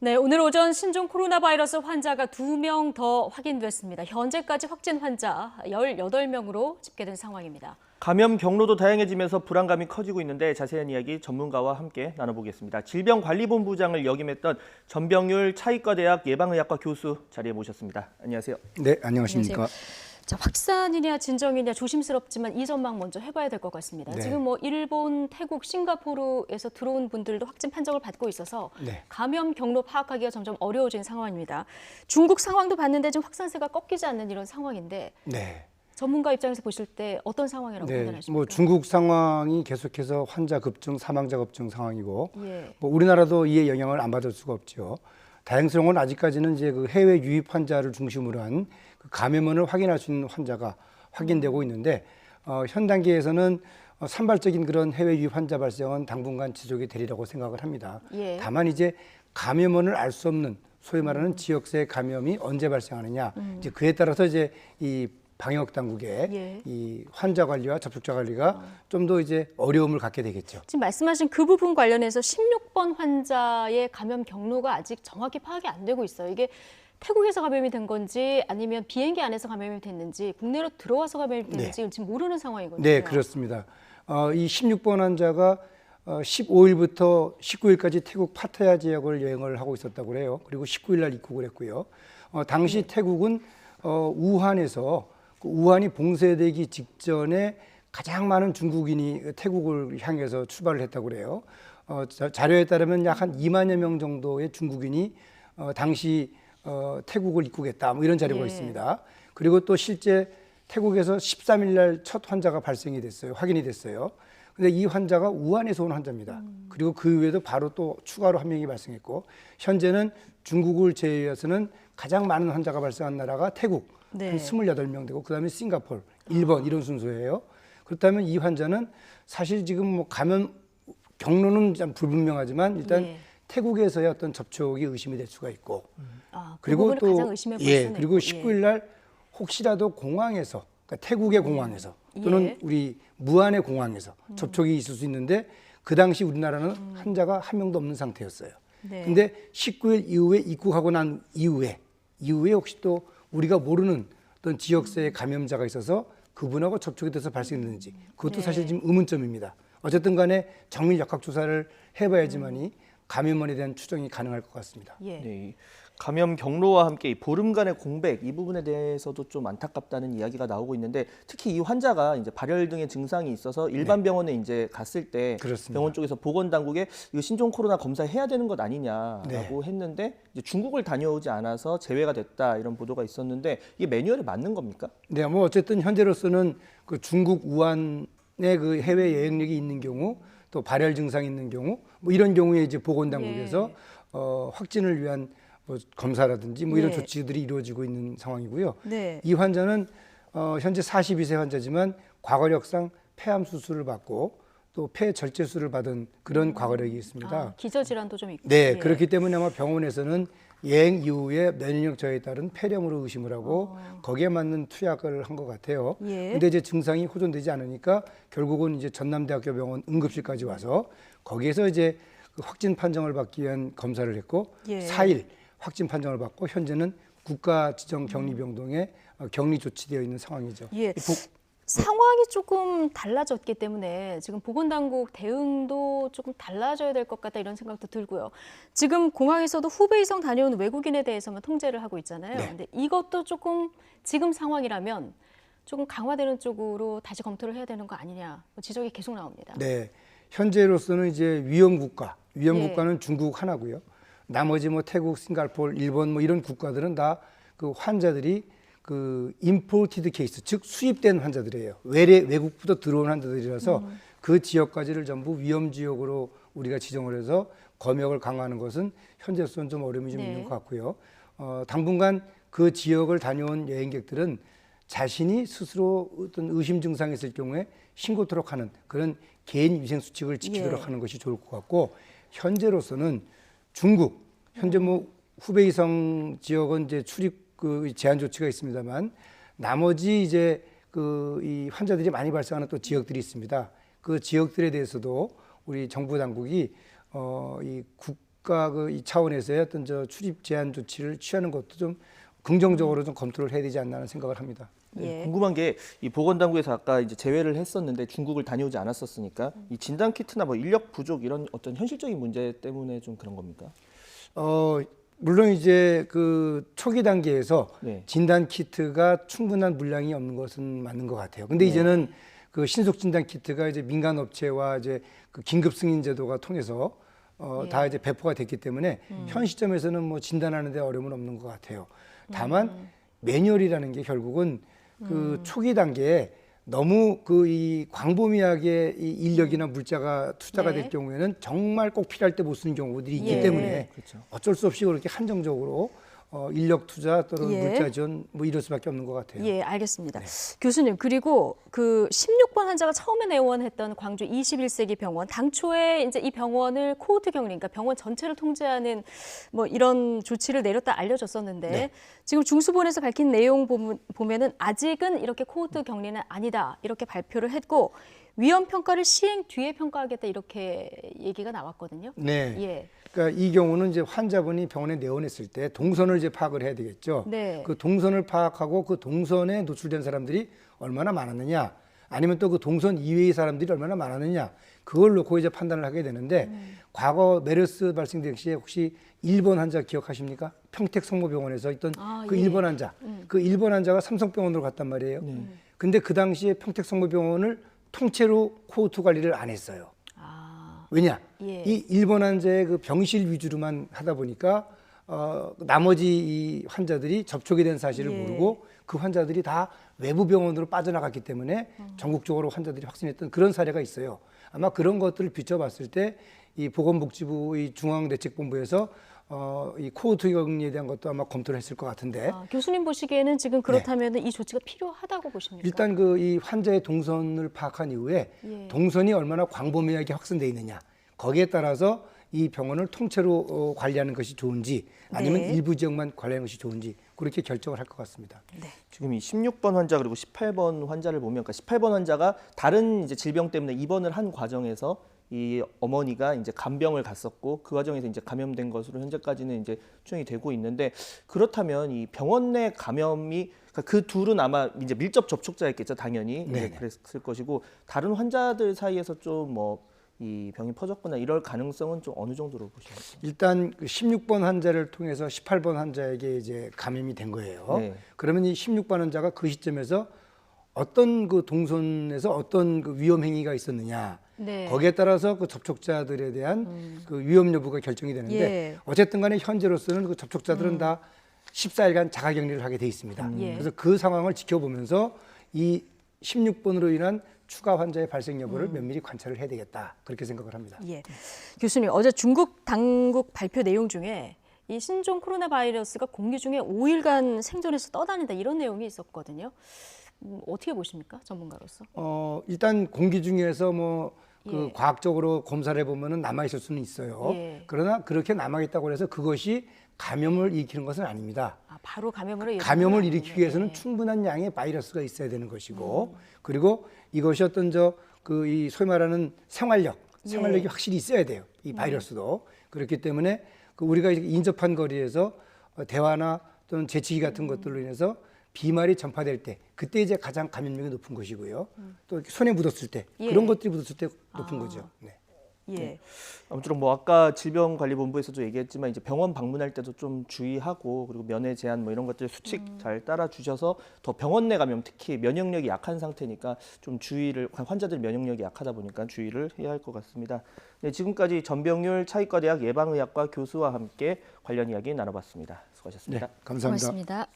네, 오늘 오전 신종 코로나 바이러스 환자가 2명 더 확인됐습니다. 현재까지 확진 환자 18명으로 집계된 상황입니다. 감염 경로도 다양해지면서 불안감이 커지고 있는데 자세한 이야기 전문가와 함께 나눠보겠습니다. 질병관리본부장을 역임했던 전병율 차의과대학 예방의학과 교수 자리에 모셨습니다. 안녕하세요. 네, 안녕하십니까. 안녕하세요. 자, 확산이냐 진정이냐 조심스럽지만 이 전망 먼저 해봐야 될 것 같습니다. 네. 지금 일본, 태국, 싱가포르에서 들어온 분들도 확진 판정을 받고 있어서 네. 감염 경로 파악하기가 점점 어려워진 상황입니다. 중국 상황도 봤는데 지금 확산세가 꺾이지 않는 이런 상황인데 네. 전문가 입장에서 보실 때 어떤 상황이라고 판단하십니까? 뭐 중국 상황이 계속해서 환자 급증, 사망자 급증 상황이고, 예. 뭐 우리나라도 이에 영향을 안 받을 수가 없죠. 다행스러운 건 아직까지는 이제 그 해외 유입 환자를 중심으로 한 그 감염원을 확인할 수 있는 환자가 확인되고 있는데, 현 단계에서는 산발적인 그런 해외 유입 환자 발생은 당분간 지속이 되리라고 생각을 합니다. 예. 다만 이제 감염원을 알 수 없는 소위 말하는 지역세 감염이 언제 발생하느냐, 이제 그에 따라서 이제 이 방역 당국의 예. 이 환자 관리와 접촉자 관리가 좀 더 이제 어려움을 갖게 되겠죠. 지금 말씀하신 그 부분 관련해서 16번 환자의 감염 경로가 아직 정확히 파악이 안 되고 있어요. 이게 태국에서 감염이 된 건지 아니면 비행기 안에서 감염이 됐는지 국내로 들어와서 감염이 됐는지 지금 모르는 상황이거든요. 네, 그렇습니다. 이 16번 환자가 15일부터 19일까지 태국 파타야 지역을 여행을 하고 있었다고 그래요. 그리고 19일 날 입국을 했고요. 당시 태국은 우한에서 우한이 봉쇄되기 직전에 가장 많은 중국인이 태국을 향해서 출발을 했다고 그래요. 자료에 따르면 약 한 2만여 명 정도의 중국인이 당시 태국을 입국했다, 뭐 이런 자료가 있습니다. 그리고 또 실제 태국에서 13일 날 첫 환자가 발생이 됐어요. 확인이 됐어요. 근데 이 환자가 우한에서 온 환자입니다. 그리고 그 외에도 바로 또 추가로 한 명이 발생했고, 현재는 중국을 제외해서는 가장 많은 환자가 발생한 나라가 태국, 네. 한 28명 되고, 그 다음에 싱가포르, 일본 이런 순서예요. 그렇다면 이 환자는 사실 지금 뭐 감염 경로는 좀 불분명하지만 일단 네. 태국에서의 어떤 접촉이 의심이 될 수가 있고, 그 그리고 부분을 또 가장 의심해 볼 수는 그리고 있고, 19일 날 혹시라도 공항에서, 그러니까 태국의 공항에서 또는 우리 무안의 공항에서 접촉이 있을 수 있는데, 그 당시 우리나라는 환자가 한 명도 없는 상태였어요. 네. 근데 19일 이후에 입국하고 난 이후에 혹시 또 우리가 모르는 어떤 지역사회 감염자가 있어서 그분하고 접촉이 돼서 발생했는지, 그것도 사실 지금 의문점입니다. 어쨌든 간에 정밀 역학 조사를 해봐야지만이 감염원에 대한 추정이 가능할 것 같습니다. 예. 네, 감염 경로와 함께 이 보름간의 공백 이 부분에 대해서도 좀 안타깝다는 이야기가 나오고 있는데, 특히 이 환자가 이제 발열 등의 증상이 있어서 일반 병원에 이제 갔을 때 그렇습니다. 병원 쪽에서 보건 당국에 이거 신종 코로나 검사해야 되는 것 아니냐라고 했는데, 이제 중국을 다녀오지 않아서 제외가 됐다 이런 보도가 있었는데, 이게 매뉴얼에 맞는 겁니까? 네, 뭐 어쨌든 현재로서는 그 중국 우한의 그 해외 여행력이 있는 경우, 또 발열 증상이 있는 경우, 뭐 이런 경우에 이제 보건당국에서 확진을 위한 뭐 검사라든지 뭐 이런 조치들이 이루어지고 있는 상황이고요. 네. 이 환자는 현재 42세 환자지만 과거력상 폐암 수술을 받고 또 폐 절제술을 받은 그런 과거력이 있습니다. 기저질환도 좀 있고. 네, 예. 그렇기 때문에 아마 병원에서는 여행 이후에 면역력 저하에 따른 폐렴으로 의심을 하고 거기에 맞는 투약을 한 것 같아요. 예. 근데 이제 증상이 호전되지 않으니까 결국은 이제 전남대학교 병원 응급실까지 와서 거기에서 이제 그 확진 판정을 받기 위한 검사를 했고 4일 확진 판정을 받고 현재는 국가 지정 격리병동에 격리 조치되어 있는 상황이죠. 예. 상황이 조금 달라졌기 때문에 지금 보건당국 대응도 조금 달라져야 될 것 같다 이런 생각도 들고요. 지금 공항에서도 후베이성 다녀온 외국인에 대해서만 통제를 하고 있잖아요. 근데 이것도 조금 지금 상황이라면 조금 강화되는 쪽으로 다시 검토를 해야 되는 거 아니냐 지적이 계속 나옵니다. 네, 현재로서는 이제 위험 국가는 중국 하나고요. 나머지 뭐 태국, 싱가포르, 일본 뭐 이런 국가들은 다 그 환자들이 그 imported 케이스, 즉 수입된 환자들이에요. 외국부터 들어온 환자들이라서 그 지역까지를 전부 위험 지역으로 우리가 지정을 해서 검역을 강화하는 것은 현재로서는 좀 어려움이 좀 있는 것 같고요. 당분간 그 지역을 다녀온 여행객들은 자신이 스스로 어떤 의심 증상이 있을 경우에 신고토록 하는 그런 개인 위생 수칙을 지키도록 하는 것이 좋을 것 같고, 현재로서는 중국, 현재 뭐 후베이성 지역은 이제 출입 그 제한 조치가 있습니다만, 나머지 이제 그 이 환자들이 많이 발생하는 또 지역들이 있습니다. 그 지역들에 대해서도 우리 정부 당국이 이 국가 이 차원에서의 어떤 출입 제한 조치를 취하는 것도 좀 긍정적으로 좀 검토를 해야 되지 않나 하는 생각을 합니다. 예. 궁금한 게 이 보건당국에서 아까 이제 제외를 했었는데 중국을 다녀오지 않았었으니까 이 진단 키트나 뭐 인력 부족 이런 어떤 현실적인 문제 때문에 좀 그런 겁니까? 물론 이제 그 초기 단계에서 네. 진단 키트가 충분한 물량이 없는 것은 맞는 것 같아요. 근데 이제는 그 신속 진단 키트가 이제 민간 업체와 이제 그 긴급 승인 제도가 통해서 다 이제 배포가 됐기 때문에 현 시점에서는 뭐 진단하는 데 어려움은 없는 것 같아요. 다만 매뉴얼이라는 게 결국은 그 초기 단계에 너무 그 이 광범위하게 이 인력이나 물자가 투자가 네. 될 경우에는 정말 꼭 필요할 때 못 쓰는 경우들이 있기 예. 때문에 그렇죠. 어쩔 수 없이 그렇게 한정적으로 인력 투자 또는 예. 물자 지원 뭐 이럴 수밖에 없는 것 같아요. 예, 알겠습니다. 교수님, 그리고 그 16번 환자가 처음에 내원했던 광주 21세기 병원, 당초에 이제 이 병원을 코호트 격리, 그러니까 병원 전체를 통제하는 뭐 이런 조치를 내렸다 알려졌었는데 지금 중수본에서 밝힌 내용 보면은 아직은 이렇게 코호트 격리는 아니다 이렇게 발표를 했고 위험 평가를 시행 뒤에 평가하겠다 이렇게 얘기가 나왔거든요. 네. 예. 그러니까 이 경우는 이제 환자분이 병원에 내원했을 때 동선을 이제 파악을 해야 되겠죠. 네. 그 동선을 파악하고 그 동선에 노출된 사람들이 얼마나 많았느냐, 아니면 또 그 동선 이외의 사람들이 얼마나 많았느냐, 그걸 놓고 이제 판단을 하게 되는데 과거 메르스 발생될 시에 혹시 일본 환자 기억하십니까? 평택 성모병원에서 있던 그 예. 일본 환자, 그 일본 환자가 삼성병원으로 갔단 말이에요. 근데 그 당시에 평택 성모병원을 통째로 코호트 관리를 안 했어요. 왜냐? 예. 이 일본 환자의 그 병실 위주로만 하다 보니까 나머지 이 환자들이 접촉이 된 사실을 예. 모르고 그 환자들이 다 외부 병원으로 빠져나갔기 때문에 전국적으로 환자들이 확진했던 그런 사례가 있어요. 아마 그런 것들을 비춰봤을 때 이 보건복지부 이 중앙대책본부에서 이 코호트 격리에 대한 것도 아마 검토를 했을 것 같은데 교수님 보시기에는 지금 그렇다면 이 조치가 필요하다고 보십니까? 일단 그 이 환자의 동선을 파악한 이후에 예. 동선이 얼마나 광범위하게 확산돼 있느냐 거기에 따라서 이 병원을 통째로 관리하는 것이 좋은지 아니면 네. 일부 지역만 관리하는 것이 좋은지 그렇게 결정을 할 것 같습니다. 지금 이 16번 환자 그리고 18번 환자를 보면 그러니까 18번 환자가 다른 이제 질병 때문에 입원을 한 과정에서 이 어머니가 이제 간병을 갔었고 그 과정에서 이제 감염된 것으로 현재까지는 이제 추정이 되고 있는데 그렇다면 이 병원 내 감염이 그러니까 그 둘은 아마 이제 밀접 접촉자였겠죠 당연히 이제 네네. 그랬을 것이고 다른 환자들 사이에서 좀 뭐 이 병이 퍼졌거나 이럴 가능성은 좀 어느 정도로 보십니까? 일단 그 16번 환자를 통해서 18번 환자에게 이제 감염이 된 거예요. 네. 그러면 이 16번 환자가 그 시점에서 어떤 그 동선에서 어떤 그 위험 행위가 있었느냐 네. 거기에 따라서 그 접촉자들에 대한 그 위험 여부가 결정이 되는데 예. 어쨌든 간에 현재로서는 그 접촉자들은 다 14일간 자가격리를 하게 돼 있습니다. 예. 그래서 그 상황을 지켜보면서 이 16번으로 인한 추가 환자의 발생 여부를 면밀히 관찰을 해야 되겠다. 그렇게 생각을 합니다. 예. 교수님, 어제 중국 당국 발표 내용 중에 이 신종 코로나 바이러스가 공기 중에 5일간 생존해서 떠다닌다 이런 내용이 있었거든요. 어떻게 보십니까? 전문가로서. 일단 공기 중에서 뭐 그 예. 과학적으로 검사를 해보면은 남아 있을 수는 있어요. 예. 그러나 그렇게 남아 있다고 해서 그것이 감염을 일으키는 것은 아닙니다. 바로 감염으로 감염을 일으키기 위해서는 예. 충분한 양의 바이러스가 있어야 되는 것이고 그리고 이것이 어떤 그 이 소위 말하는 생활력이 확실히 있어야 돼요. 이 바이러스도 그렇기 때문에 그 우리가 이제 인접한 거리에서 대화나 또는 재치기 같은 것들로 인해서 비말이 전파될 때 그때 이제 가장 감염력이 높은 것이고요. 또 손에 묻었을 때 예. 그런 것들이 묻었을 때 높은 거죠. 네. 예. 아무쪼록 뭐 아까 질병관리본부에서도 얘기했지만 이제 병원 방문할 때도 좀 주의하고 그리고 면회 제한 뭐 이런 것들 수칙 잘 따라 주셔서 더 병원 내 감염 특히 면역력이 약한 상태니까 좀 주의를 환자들 면역력이 약하다 보니까 주의를 해야 할 것 같습니다. 네, 지금까지 전병률 차의과대학 예방의학과 교수와 함께 관련 이야기 나눠봤습니다. 수고하셨습니다. 감사합니다. 고맙습니다.